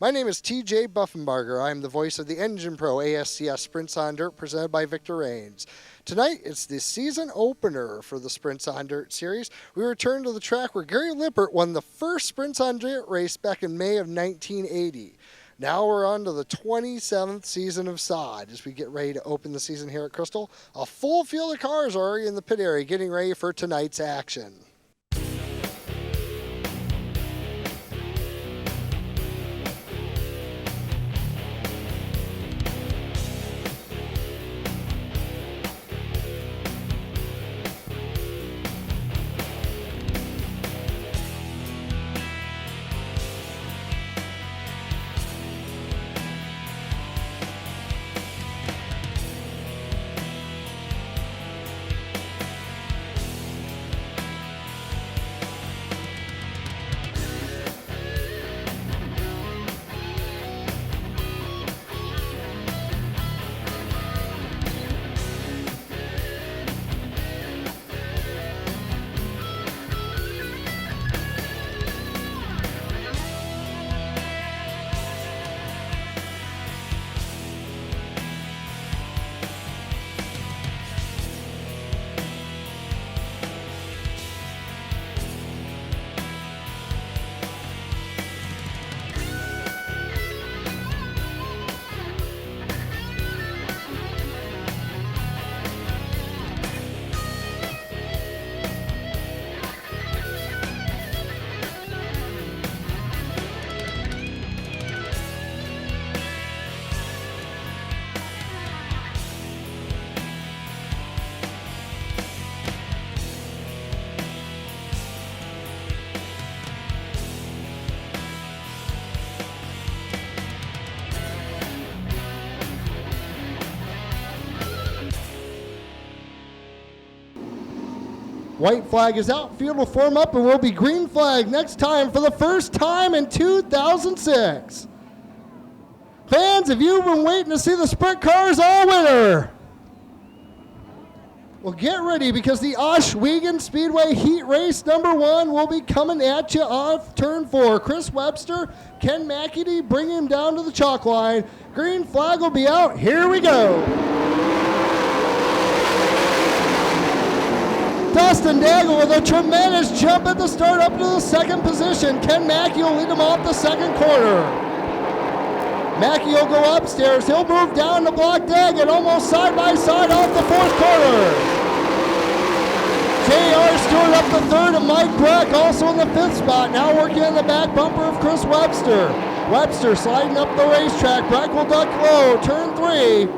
My name is TJ Buffenbarger. I am the voice of the Engine Pro ASCS Sprints on Dirt presented by Victor Rains. Tonight, it's the season opener for the Sprints on Dirt series. We return to the track where Gary Lippert won the first Sprints on Dirt race back in May of 1980. Now we're on to the 27th season of SOD as we get ready to open the season here at Crystal. A full field of cars are already in the pit area getting ready for tonight's action. White flag is out, field will form up, and will be green flag next time for the first time in 2006. Fans, if you've been waiting to see the sprint cars all winter, well, get ready because the Oswego Speedway Heat Race #1 will be coming at you off turn 4. Chris Webster, Ken McAdee, bring him down to the chalk line. Green flag will be out. Here we go. Dustin Daigle with a tremendous jump at the start up to the second position. Ken Mackey will lead him off the second corner. Mackey will go upstairs. He'll move down to block Daggett almost side by side off the fourth corner. J.R. Stewart up the third and Mike Brecht also in the fifth spot. Now working on the back bumper of Chris Webster. Webster sliding up the racetrack. Brecht will duck low. Turn 3.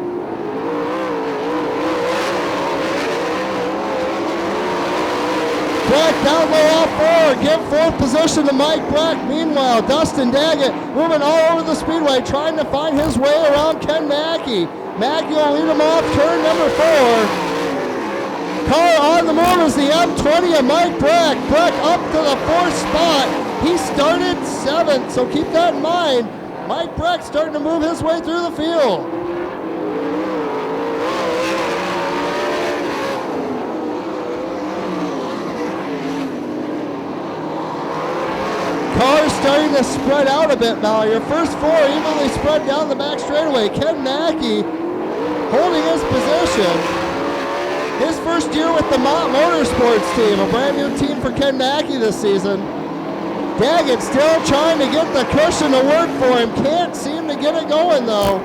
Brecht down low off 4, give fourth position to Mike Brecht. Meanwhile, Dustin Daggett moving all over the speedway, trying to find his way around Ken Mackey. Mackey will lead him off turn number 4. Car on the move is the M20 of Mike Brecht. Brecht up to the 4th spot. He started 7th, so keep that in mind. Mike Brecht starting to move his way through the field. Cars starting to spread out a bit now. Your first 4 evenly spread down the back straightaway. Ken Mackey holding his position. His first year with the Mott Motorsports team, a brand new team for Ken Mackey this season. Daggett still trying to get the cushion to work for him. Can't seem to get it going though.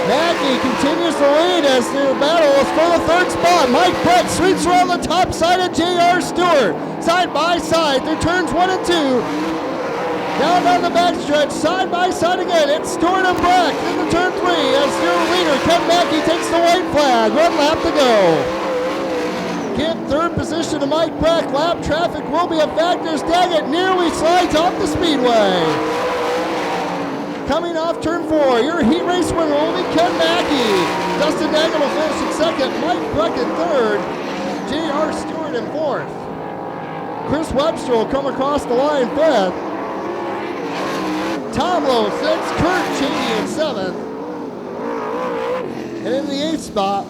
Mackey continues to lead as the battle is for the 3rd spot. Mike Brecht sweeps around the top side of J.R. Stewart. Side by side through turns 1 and 2. Down the backstretch, side by side again. It's Stewart and Brecht into turn 3 as their leader, Ken Mackey, takes the white flag. 1 lap to go. Give 3rd position to Mike Brecht. Lap traffic will be a factor as Daggett nearly slides off the speedway. Coming off turn 4, your heat race winner will be Ken Mackey. Dustin Daggett will finish in 2nd, Mike Brecht in 3rd, J.R. Stewart in 4th. Chris Webster will come across the line 5th. Tom Lowe 6th, Kurt Cheney in 7th. And in the 8th spot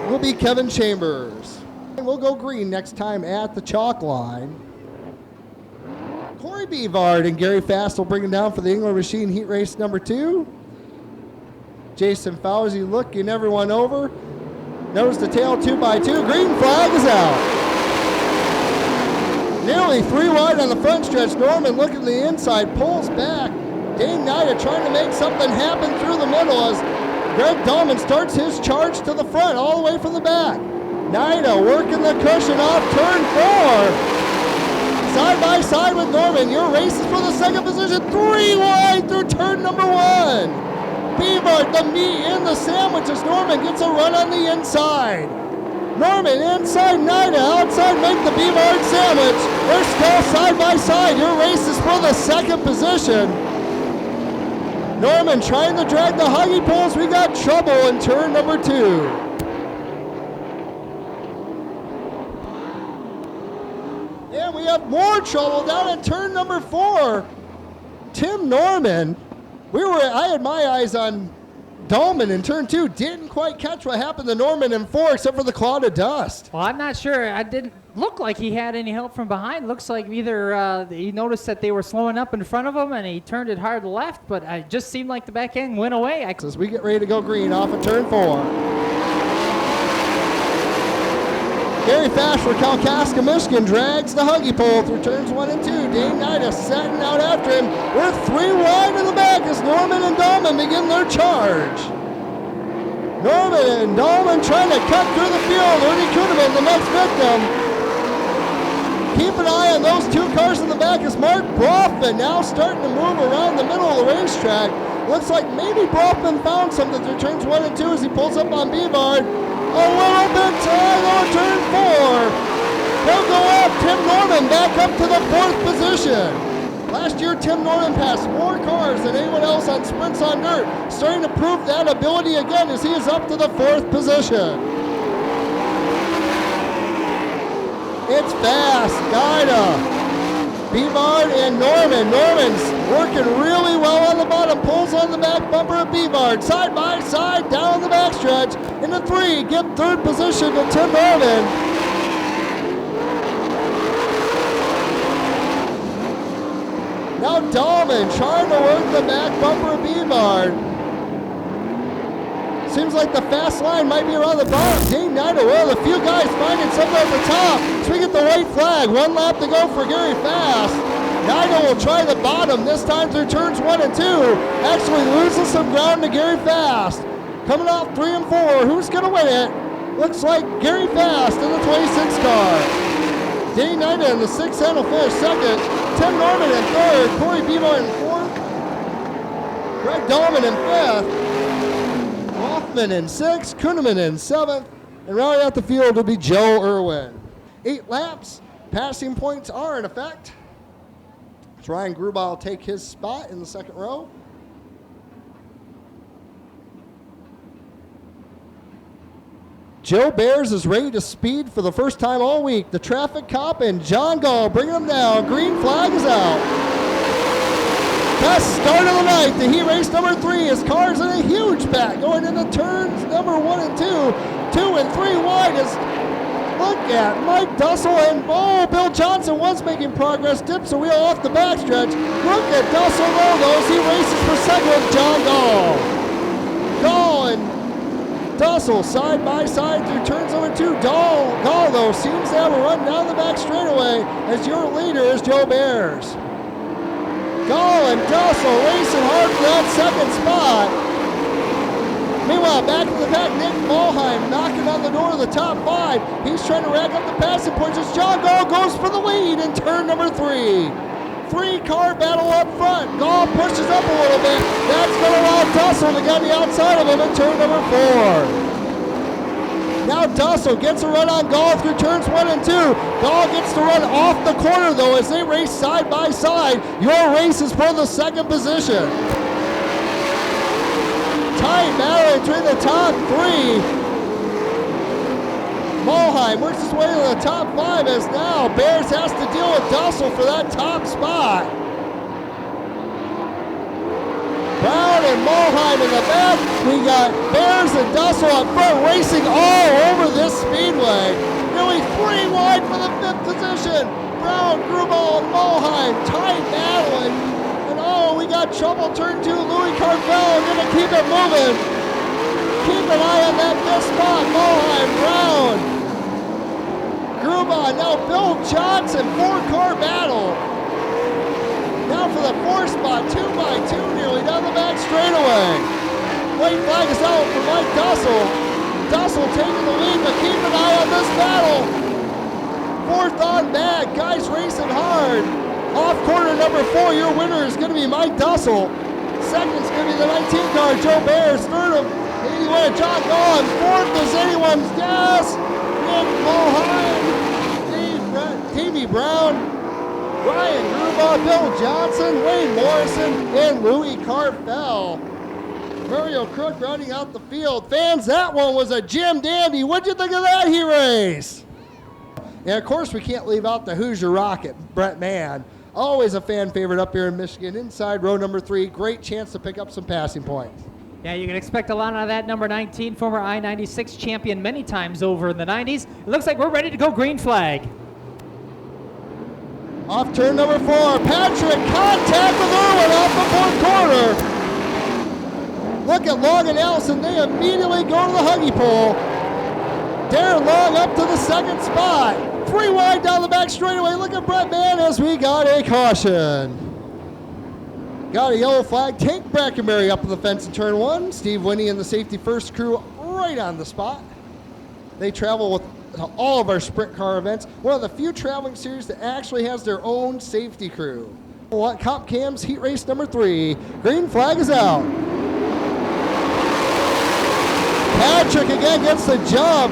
will be Kevin Chambers. And we'll go green next time at the chalk line. Corey Bevard and Gary Fast will bring him down for the England Machine Heat Race number 2. Jason Fauzi looking everyone over. Nose to tail 2x2. Green flag is out. Nearly 3 wide on the front stretch. Norman looking to the inside, pulls back. Dane Nida trying to make something happen through the middle as Greg Dahlman starts his charge to the front, all the way from the back. Nida working the cushion off turn 4. Side by side with Norman. Your race is for the second position. 3 wide through turn number 1. Bevard, the meat in the sandwich as Norman gets a run on the inside. Norman inside Nida, outside make the Bevard sandwich. They're still side by side. Your race is for the second position. Norman trying to drag the huggy poles. We got trouble in turn number 2. And we have more trouble down in turn number 4. Tim Norman. I had my eyes on Dahlman in turn 2. Didn't quite catch what happened to Norman in 4 except for the cloud of dust. Well, I'm not sure. It didn't look like he had any help from behind. Looks like either he noticed that they were slowing up in front of him and he turned it hard left, but it just seemed like the back end went away. As we get ready to go green off of turn 4. Gary Fast for Kalkaska, Michigan drags the huggy pole through turns 1 and 2. Dane Nida setting out after him. We're 3 wide in the back as Norman and Dahlman begin their charge. Norman and Dahlman trying to cut through the field. Ernie Kuhneman, the next victim. Keep an eye on those 2 cars in the back as Mark Brofman now starting to move around the middle of the racetrack. Looks like maybe Brofman found something through turns 1 and 2 as he pulls up on Bevard. A little bit tight on turn 4. He'll go up. Tim Norman back up to the 4th position. Last year, Tim Norman passed more cars than anyone else on sprints on dirt. Starting to prove that ability again as he is up to the 4th position. It's Fast, Nida, Bevard, and Norman. Norman's working really well on the bottom. Pulls on the back bumper of Bevard. Side by side, down the backstretch. Into 3, give 3rd position to Tim Norman. Now Dahlman trying to work the back bumper of Bevard. Seems like the fast line might be around the bottom. Dane Nida, well, a few guys finding something at the top. So we get the white flag. 1 lap to go for Gary Fast. Nida will try the bottom, this time through turns 1 and 2. Actually loses some ground to Gary Fast. Coming off 3 and 4, who's going to win it? Looks like Gary Fast in the 26 car. Dane Nida in the 6th and will finish 2nd. Tim Norman in 3rd. Corey Bevard in 4th. Greg Dahlman in 5th. Hoffman in 6th. Kuhneman in 7th. And rounding out the field will be Joe Irwin. 8 laps. Passing points are in effect. Ryan Grubauer will take his spot in the 2nd row. Joe Bears is ready to speed for the first time all week. The traffic cop and John Gall bringing him down. Green flag is out. Best start of the night, the heat race number 3. His car's in a huge back going into turns number 1 and 2. 2 and 3 wide is, look at Mike Dussel and Bill Johnson was making progress. Dips a wheel off the backstretch. Look at Dussel though, he races for 2nd with John Gall. Gall and Dussel side by side through turns number 2. Gall though seems to have a run down the back straightaway as your leader is Joe Bears. Gall and Dussel racing hard for that 2nd spot. Meanwhile, back in the back, Nick Mulheim knocking on the door of the top 5. He's trying to rack up the passing points as John Gall goes for the lead in turn number 3. 3-car battle up front. Gall pushes up a little bit. That's going to allow Dussel to get on the outside of him in turn number 4. Now Dussel gets a run on Gall through turns 1 and 2. Gall gets to run off the corner though as they race side by side. Your race is for the 2nd position. Tight battle between the top 3. Mulheim works his way to the top 5 as now Bears has to deal with Dussel for that top spot. Brown and Mulheim in the back. We got Bears and Dussel up front racing all over this speedway. Nearly 3 wide for the 5th position. Brown, Grubel, and Mulheim tight battling. And oh, we got trouble. Turn 2, Louis Carvel gonna keep it moving. Keep an eye on that fifth spot. Mulheim, Brown, Grubel, now Bill Johnson, 4-car battle. Now for the 4th spot, 2x2 nearly down the back straightaway. White flag is out for Mike Dussel. Dussel taking the lead, but keep an eye on this battle. 4th on back, guys racing hard. Off corner number 4, your winner is going to be Mike Dussel. Second is going to be the 19 car, Joe Bears. Third of 81, John Golan. 4th is anyone's guess. Nick Mulheim, Davey Brown, Ryan Grubel, Bill Johnson, Wayne Morrison, and Louis Carvel. Mario Crook rounding out the field. Fans, that one was a Jim Dandy. What'd you think of that heat race? And of course, we can't leave out the Hoosier Rocket, Brett Mann. Always a fan favorite up here in Michigan. Inside row number 3, great chance to pick up some passing points. Yeah, you can expect a lot out of that number 19, former I-96 champion many times over in the 90s. It looks like we're ready to go green flag. Off turn number 4, Patrick, contact with Irwin off the 4th corner. Look at Long and Allison, they immediately go to the huggy pole. Darren Long up to the 2nd spot. 3 wide down the back straightaway. Look at Brett Mann as we got a caution. Got a yellow flag. Tank Brackenberry up on the fence in turn 1. Steve Winnie and the safety first crew right on the spot. They travel with all of our sprint car events. One of the few traveling series that actually has their own safety crew. Comp Cam's heat race number 3. Green flag is out. Patrick again gets the jump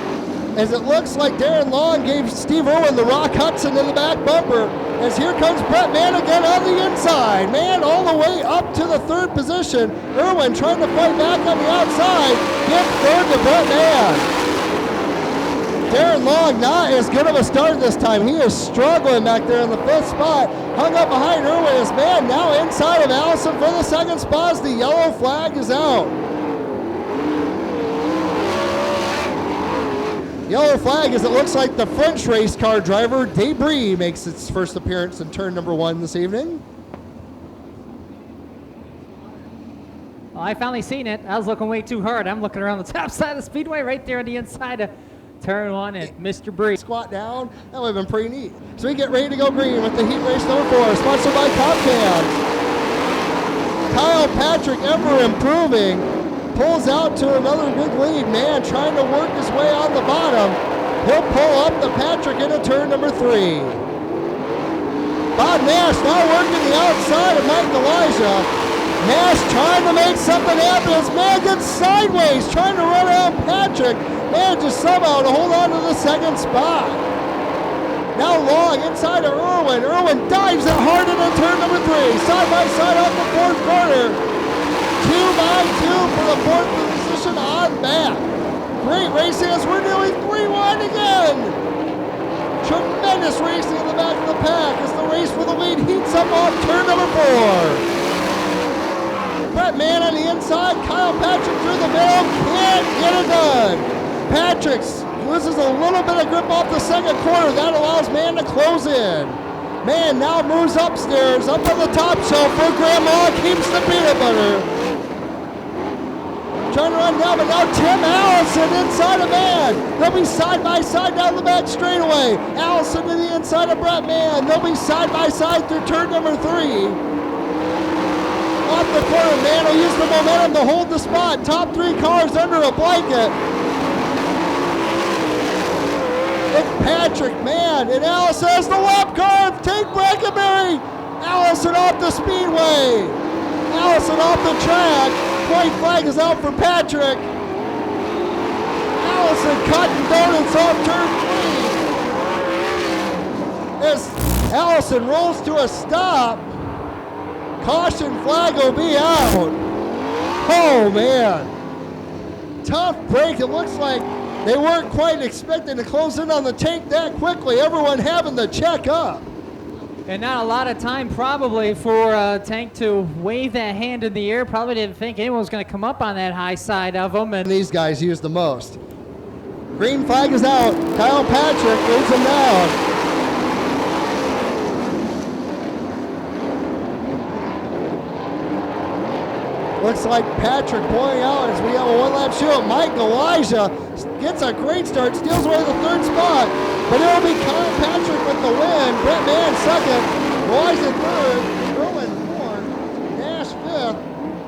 as it looks like Darren Long gave Steve Irwin the Rock Hudson in the back bumper. As here comes Brett Mann again on the inside. Mann all the way up to the 3rd position. Irwin trying to fight back on the outside. Gets 3rd to Brett Mann. Darren Long not as good of a start this time. He is struggling back there in the 5th spot. Hung up behind Irwin as Mann now inside of Allison for the 2nd spot as the yellow flag is out. Yellow flag as it looks like the French race car driver Debris makes its first appearance in turn number 1 this evening. Well, I finally seen it. I was looking way too hard. I'm looking around the top side of the speedway right there on the inside of turn 1 at Mr. Bree. Squat down. That would have been pretty neat. So we get ready to go green with the heat race number 4, sponsored by Comcam. Kyle Patrick ever improving. Pulls out to another big lead. Man trying to work his way on the bottom. He'll pull up the Patrick into turn number 3. Bob Nash now working the outside of Mike Elijah. Nash trying to make something happen as man gets sideways, trying to run around Patrick. Manages somehow to hold on to the 2nd spot. Now Long inside of Irwin. Irwin dives it hard into turn number 3. Side by side off the 4th corner. 2x2 for the 4th position on back. Great racing as we're nearly 3 wide again. Tremendous racing in the back of the pack as the race for the lead heats up off turn number 4. Brett Mann on the inside, Kyle Patrick through the middle, can't get it done. Patrick loses a little bit of grip off the 2nd corner. That allows Mann to close in. Mann now moves upstairs, up on the top shelf where Grandma keeps the peanut butter. Trying to run down, but now Tim Allison inside of Mann. They'll be side by side down the back straightaway. Allison to the inside of Brett Mann. They'll be side by side through turn number 3. Off the corner, Mann will use the momentum to hold the spot. Top 3 cars under a blanket. It's Patrick, Mann, and Allison has the lap curve. Take Brackenberry. Allison off the speedway. Allison off the track. White flag is out for Patrick. Allison cutting donuts off turn 3. As Allison rolls to a stop, caution flag will be out. Oh man, tough break. It looks like they weren't quite expecting to close in on the tank that quickly. Everyone having to check up. And not a lot of time probably for Tank to wave that hand in the air. Probably didn't think anyone was going to come up on that high side of them. And these guys use the most. Green flag is out. Kyle Patrick leads him down. Looks like Patrick pulling out as we have a one-lap show. Mike Elijah gets a great start, steals away the third spot, but it'll be Kyle Patrick with the win. Brett Mann second, Elijah third, Rowan fourth, Nash fifth,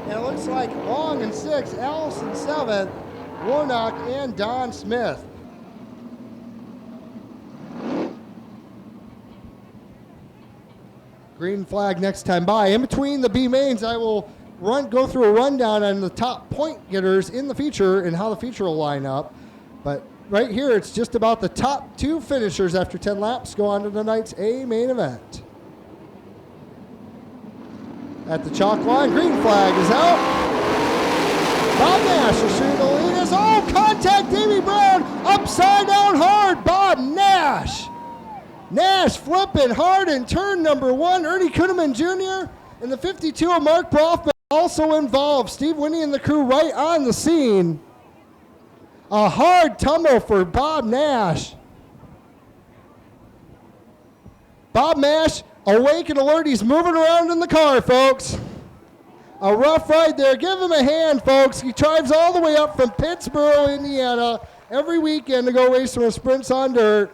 and it looks like Long in sixth, Allison seventh, Warnock and Don Smith. Green flag next time by. In between the B mains, I will go through a rundown on the top point getters in the feature and how the feature will line up. But right here, it's just about the top 2 finishers after 10 laps go on to tonight's A main event. At the chalk line, green flag is out. Bob Nash is shooting the lead as contact Davey Brown, upside down hard, Bob Nash. Nash flipping hard in turn number 1. Ernie Kuhneman Jr. and the 52 of Mark Brofman also involved. Steve Winnie and the crew right on the scene. A hard tumble for Bob Nash. Bob Nash, awake and alert. He's moving around in the car, folks. A rough ride there. Give him a hand, folks. He drives all the way up from Pittsburgh, Indiana, every weekend to go race some sprints on dirt.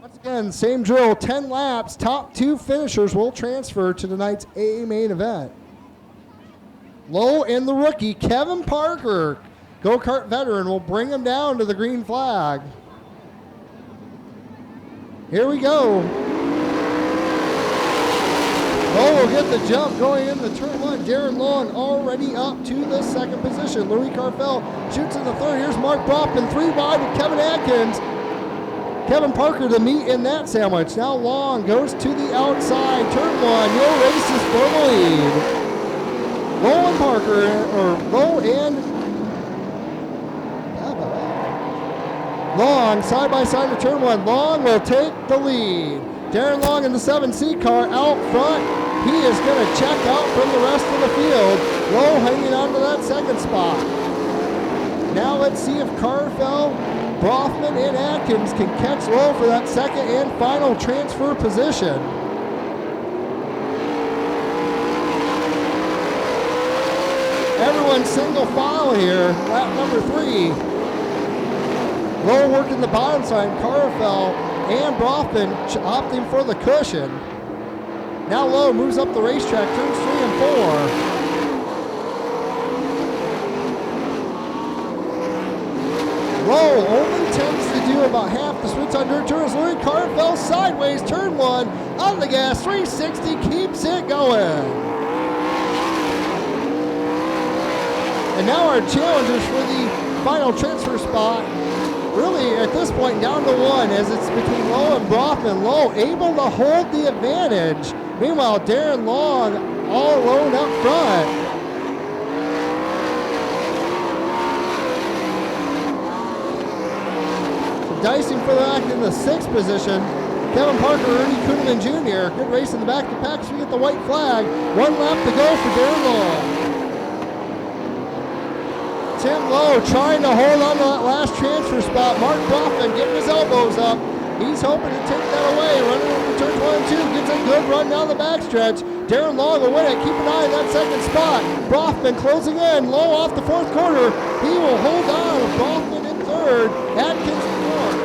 Once again, same drill, 10 laps. Top 2 finishers will transfer to tonight's A main event. Lowe and the rookie, Kevin Parker, go-kart veteran, will bring him down to the green flag. Here we go. Lowe will get the jump going into turn 1. Darren Long already up to the second position. Louis Carfell shoots in the third. Here's Mark Brofman, 3 wide with Kevin Atkins. Kevin Parker the meat in that sandwich. Now Long goes to the outside. Turn 1, no races for the lead. Lowe and Parker, or Lowe and Long side by side to turn 1. Long will take the lead. Darren Long in the 7C car out front. He is going to check out from the rest of the field. Lowe hanging on to that second spot. Now let's see if Carfell, Brofman, and Atkins can catch Lowe for that second and final transfer position. Everyone's single file here, lap number 3. Lowe working the bottom side, Carfell and Brofman opting for the cushion. Now Lowe moves up the racetrack, turns 3 and 4. Lowe only tends to do about half the sprints on dirt turns. Louis Carfell sideways, turn 1, on the gas, 360, keeps it going. And now our challengers for the final transfer spot, really at this point down to 1 as it's between Lowe and Brofman. Lowe able to hold the advantage. Meanwhile, Darren Long all alone up front. Dicing for that in the 6th position. Kevin Parker, Ernie Kuhneman Jr. Good race in the back of the pack, so we get the white flag. 1 lap to go for Darren Long. Tim Lowe trying to hold on to that last transfer spot. Mark Brofman getting his elbows up. He's hoping to take that away. Running over turns 1 and 2. Gets a good run down the backstretch. Darren Long will win it. Keep an eye on that second spot. Brofman closing in. Lowe off the 4th quarter. He will hold on. Brofman in 3rd. Atkins in 4th.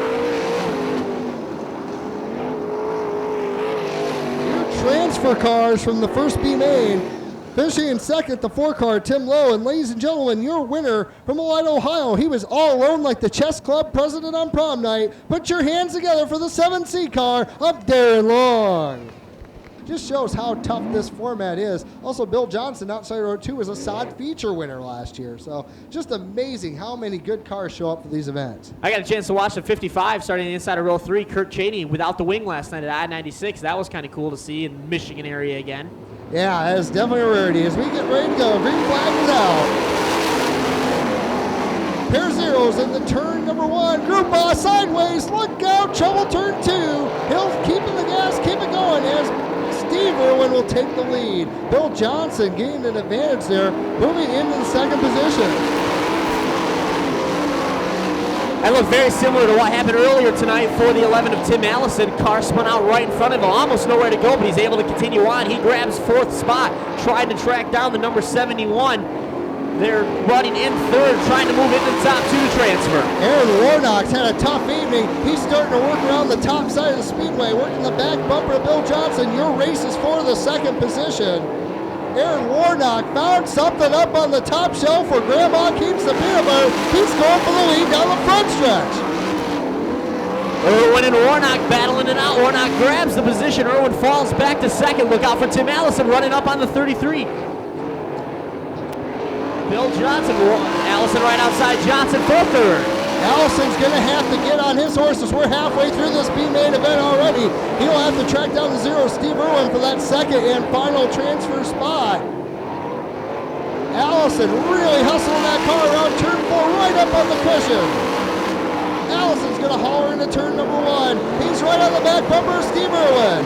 New transfer cars from the first B main. Finishing in 2nd, the 4 car, Tim Lowe. And ladies and gentlemen, your winner from Elida, Ohio. He was all alone like the chess club president on prom night. Put your hands together for the 7C car of Darren Long. Just shows how tough this format is. Also, Bill Johnson, outside row 2, was a sod feature winner last year. So just amazing how many good cars show up for these events. I got a chance to watch the 55 starting inside of row 3. Kurt Cheney without the wing last night at I-96. That was kind of cool to see in the Michigan area again. Yeah, it's definitely a rarity. As we get ready to go, green flag is out. Pair zeros in the turn number 1. Group boss sideways. Look out. Trouble turn 2. Hill keeping the gas. Keep it going as Steve Irwin will take the lead. Bill Johnson gained an advantage there, moving into the 2nd position. That looked very similar to what happened earlier tonight for the 11 of Tim Allison. Car spun out right in front of him, almost nowhere to go, but he's able to continue on. He grabs 4th spot, trying to track down the number 71. They're running in 3rd, trying to move into the top 2 transfer. Aaron Warnock's had a tough evening. He's starting to work around the top side of the speedway, working the back bumper of Bill Johnson. Your race is for the 2nd position. Aaron Warnock found something up on the top shelf where Grandma keeps the peanut butter. He's going for the lead down the front stretch. Irwin and Warnock battling it out. Warnock grabs the position. Irwin falls back to 2nd. Look out for Tim Allison running up on the 33. Bill Johnson, Allison right outside Johnson for 3rd. Allison's going to have to get on his horses. We're halfway through this B-main event already. He'll have to track down the 0 Steve Irwin for that 2nd and final transfer spot. Allison really hustling that car around turn 4, right up on the cushion. Allison's going to haul into turn number 1. He's right on the back bumper of Steve Irwin.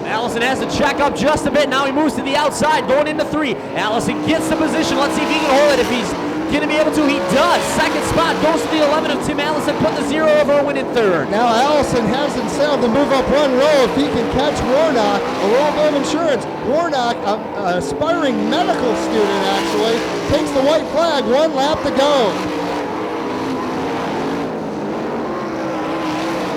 Allison has to check up just a bit. Now he moves to the outside, going into 3. Allison gets the position. Let's see if he can hold it. If he's going to be able to, he does. 2nd spot goes to the 11 of Tim Allison. Put the 0 of Irwin in 3rd. Now Allison has himself to move up 1 row if he can catch Warnock. A little bit of insurance. Warnock, an aspiring medical student actually, takes the white flag. 1 lap to go.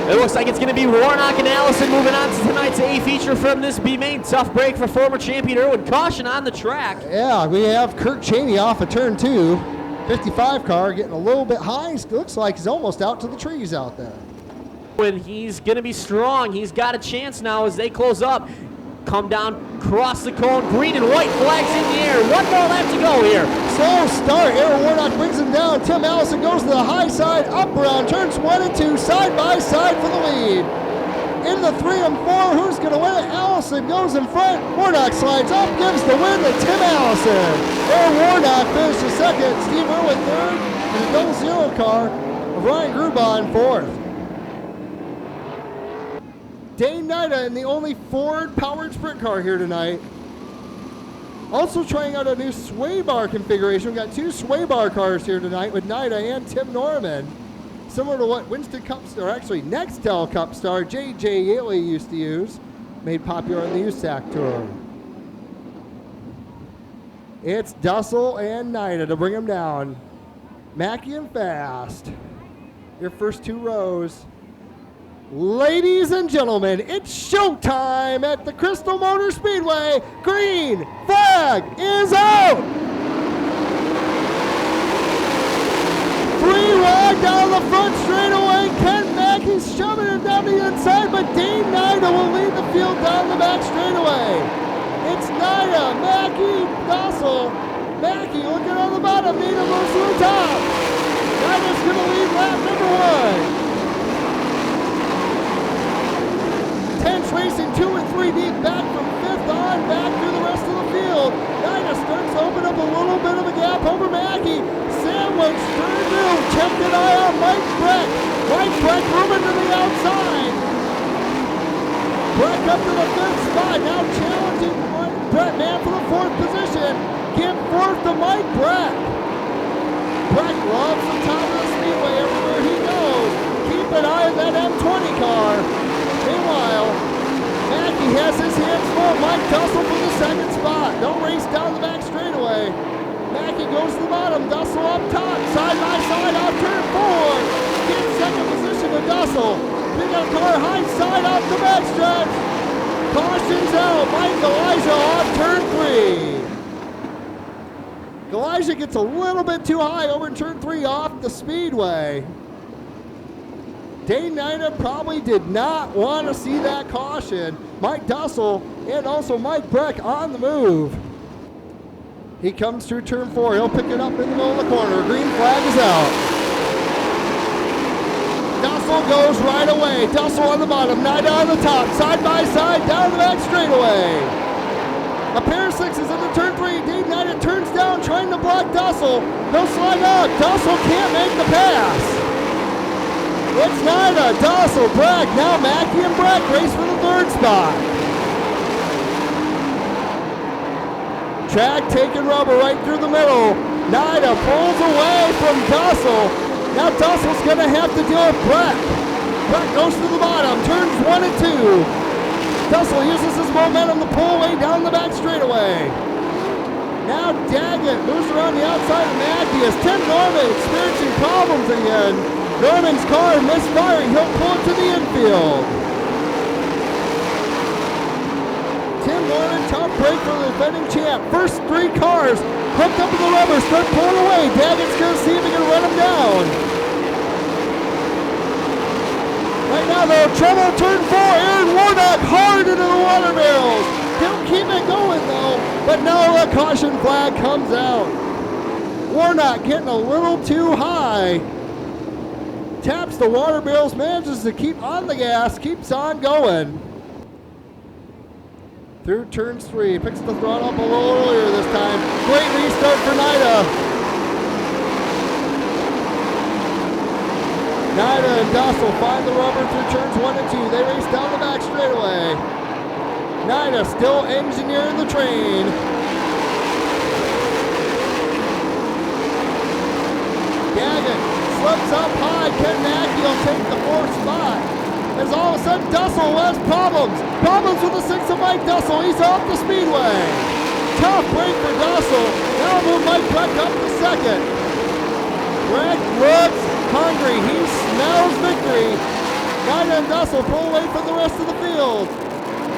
It looks like it's going to be Warnock and Allison moving on to tonight's A feature from this B-main. Tough break for former champion Irwin. Caution on the track. Yeah, we have Kurt Cheney off of turn 2. 55 car getting a little bit high. Looks like he's almost out to the trees out there. When he's going to be strong, he's got a chance now as they close up. Come down, cross the cone, green and white flags in the air. 1 more lap to go here. Slow start. Aaron Warnock brings him down. Tim Allison goes to the high side, up around turns 1 and 2, side by side for the lead. In the 3 and 4, who's going to win it? Allison goes in front. Warnock slides up, gives the win to Tim Allison. Aaron Warnock finishes 2nd. Steve Irwin 3rd. And the double 0 car of Ryan Grubauer 4th. Dane Nida in the only Ford-powered sprint car here tonight. Also trying out a new sway bar configuration. We've got 2 sway bar cars here tonight with Nida and Tim Norman. Similar to what Winston Cup star, actually Nextel Cup star J.J. Yaley used to use. Made popular on the USAC Tour. It's Dussel and Nida to bring them down. Mackey and Fast. Your first 2 rows. Ladies and gentlemen, it's showtime at the Crystal Motor Speedway. Green flag is out. 3 wide down the front straightaway. Ken Mackey's shoving it down the inside, but Dane Nida will lead the field down the back straightaway. It's Nida, Mackey, Dussel. Mackey looking on the bottom. Nida moves to the top. Nida's going to lead lap number 1. Tench racing 2 and 3 deep, back from 5th on, back through the rest of the field. Nida starts to open up a little bit of a gap over Mackey. Sandwich, third new, kept an eye on Mike Brecht. Mike Brecht moving to the outside. Brecht up to the 5th spot, now challenging Brett Man for the 4th position. Give 4th to Mike Brecht. Brecht loves the top of the speedway everywhere he goes. Keep an eye on that M20 car. Meanwhile, Mackey has his hands full. Mike Dussel for the 2nd spot. No race down the back straightaway. Mackey goes to the bottom. Dussel up top. Side by side off turn 4. Gets 2nd position to Dussel. Pick up car high side off the backstretch. Cautions out. Mike Elijah off turn 3. Elijah gets a little bit too high over in turn 3 off the speedway. Dane Nida probably did not want to see that caution. Mike Dussel and also Mike Brecht on the move. He comes through turn 4. He'll pick it up in the middle of the corner. Green flag is out. Dussel goes right away. Dussel on the bottom. Nida on the top. Side by side down the back straightaway. A pair of 6s into turn 3. Dane Nida turns down trying to block Dussel. He'll slide out. Dussel can't make the pass. It's Nida, Dussel, Brecht. Now Mackey and Brecht race for the 3rd spot. Track taking rubber right through the middle. Nida pulls away from Dussel. Now Dussel's going to have to deal with Brecht. Brecht goes to the bottom, turns 1 and 2. Dussel uses his momentum to pull away down the back straightaway. Now Daggett moves around the outside of Mackey as Tim Norman experiencing problems again. Norman's car misfiring. He'll pull it to the infield. Tim Norman, top break for the defending champ. First 3 cars hooked up to the rubber, start pulling away. Daggett's going to see if he can run him down. Right now, though, trouble turn 4. Aaron Warnock hard into the water barrels. He'll keep it going, though, but now the caution flag comes out. Warnock getting a little too high. Taps the water barrels, manages to keep on the gas, keeps on going. Through turns 3, picks the throttle up a little earlier this time. Great restart for Nida. Nida and Dossel find the rubber through turns 1 and 2. They race down the back straightaway. Nida still engineering the train. Daggett slips up high. Ken Mackey will take the 4th spot. As all of a sudden Dussel has problems. Problems with the 6 of Mike Dussel. He's off the speedway. Tough break for Dussel. Now move Mike Brecht up to 2nd. Brecht looks hungry. He smells victory. Nida and Dussel pull away from the rest of the field.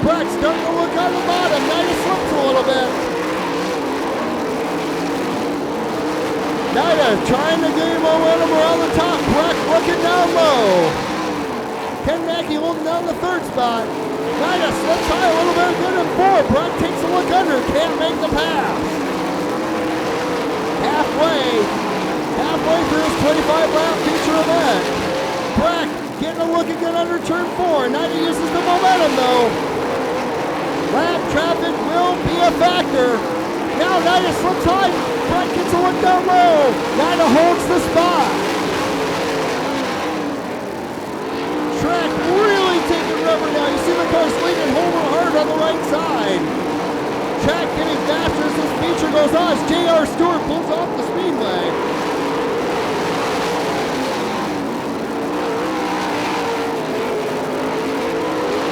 Brecht starting to look on the bottom. Nida slips a little bit. Nida trying to gain momentum around the top. Brecht looking down low. Ken Mackey holding down the 3rd spot. Nida slips high a little bit, good in 4. Brecht takes a look under, can't make the pass. Halfway through his 25-lap feature event. Brecht getting a look again under turn 4. Nida uses the momentum though. Lap traffic will be a factor. Now Nida slips high. Brecht gets a look down low. Nida holds the spot. Track really taking rubber now. You see the cars leaning home hard on the right side. Track getting faster as this feature goes on as J.R. Stewart pulls off the speedway.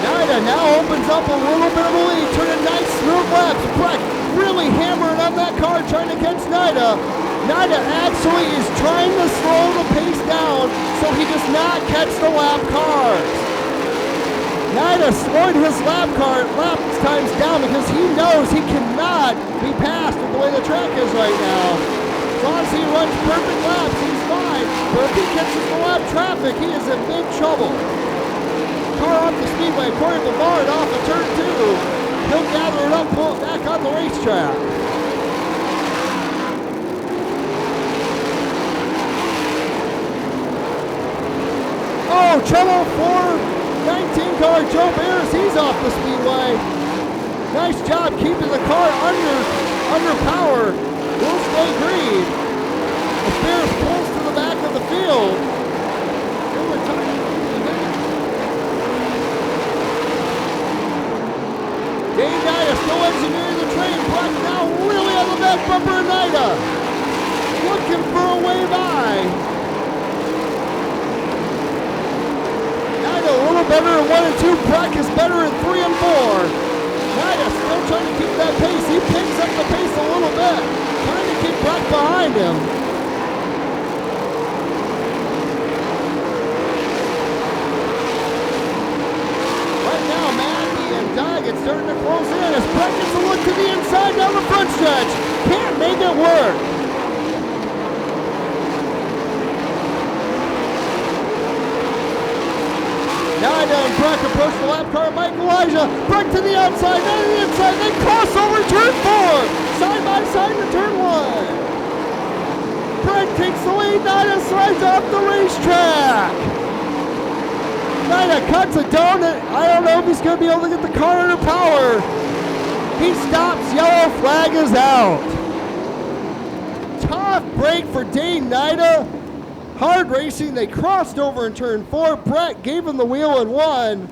Nida now opens up a little bit of a lead, turning nice smooth laps. Brecht really hammering on that car, trying to catch Nida. Nida actually is trying to slow the pace down so he does not catch the lap cars. Nida slowing his lap times down because he knows he cannot be passed with the way the track is right now. As long as he runs perfect laps, he's fine. But if he catches the lap traffic, he is in big trouble. Car off the speedway, Corey Bavard off of turn 2. He'll gather it up, pull it back on the racetrack. Oh, trouble for 19 car Joe Bears. He's off the speedway. Nice job keeping the car under power. Will stay green. The Bears pulls to the back of the field. Dave Nida still engineering the train. Brecht now really on the back bumper of Nida. Looking for a way by. A little better in 1 and 2. Brecht is better in 3 and 4. Nida still trying to keep that pace. He picks up the pace a little bit, trying to keep Brecht behind him. Right now, Mackey and Daggett starting to close in as Brecht gets a look to the inside down the front stretch. Can't make it work. Nida and Brecht approach the lap car. Mike Elijah, Brecht to the outside, then to the inside, then cross over turn 4. Side by side to turn 1. Brecht takes the lead. Nida slides off the racetrack. Nida cuts a donut. I don't know if he's going to be able to get the car under power. He stops. Yellow flag is out. Tough break for Dane Nida. Hard racing, they crossed over in turn 4. Brecht gave him the wheel and won.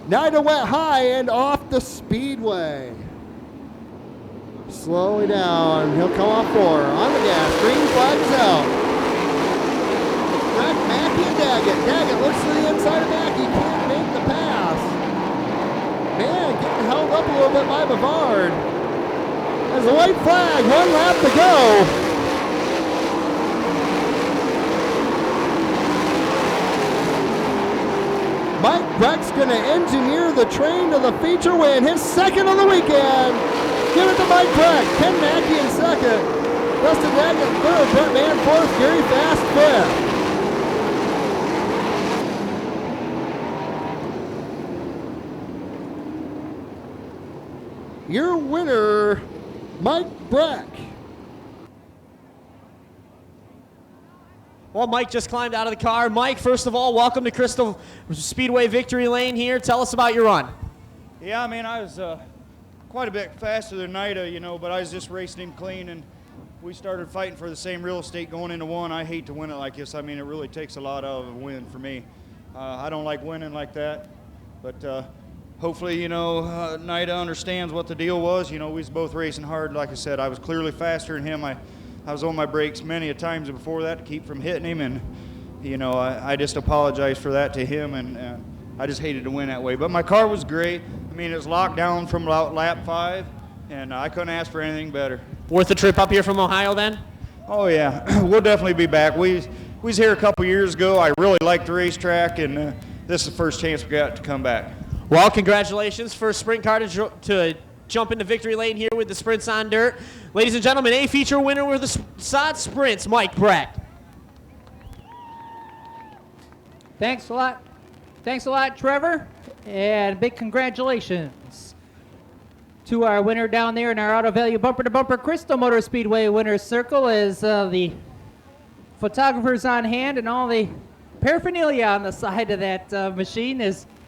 Nida went high and off the speedway. Slowly down, he'll come off 4. On the gas, green flag is out. Daggett. Daggett looks to the inside of Mackey. Can't make the pass. Man, getting held up a little bit by Bavard. There's a white flag. 1 lap to go. Mike Brecht's going to engineer the train to the feature win. His second of the weekend. Give it to Mike Brecht. Ken Mackey in second. Dustin Daggett in third. Brett Mann fourth. Gary Fast fifth. Your winner, Mike Brecht. Well, Mike just climbed out of the car. Mike, first of all, welcome to Crystal Speedway Victory Lane here. Tell us about your run. Yeah, I mean, I was quite a bit faster than Nida, you know, but I was just racing him clean, and we started fighting for the same real estate going into one. I hate to win it like this. I mean, it really takes a lot out of a win for me. I don't like winning like that, but hopefully, you know, Nida understands what the deal was. You know, we was both racing hard. Like I said, I was clearly faster than him. I was on my brakes many a times before that to keep from hitting him, and, you know, I just apologized for that to him, and I just hated to win that way. But my car was great. I mean, it was locked down from about lap 5, and I couldn't ask for anything better. Worth the trip up here from Ohio then? Oh, yeah. We'll definitely be back. We was here a couple years ago. I really liked the racetrack, and this is the first chance we got to come back. Well, congratulations. First sprint car to jump into victory lane here with the Sprints on Dirt. Ladies and gentlemen, a feature winner with the Sod Sprints, Mike Brecht. Thanks a lot. Thanks a lot, Trevor. And big congratulations to our winner down there in our Auto Value Bumper to Bumper Crystal Motor Speedway winner's circle, as the photographers on hand and all the paraphernalia on the side of that machine is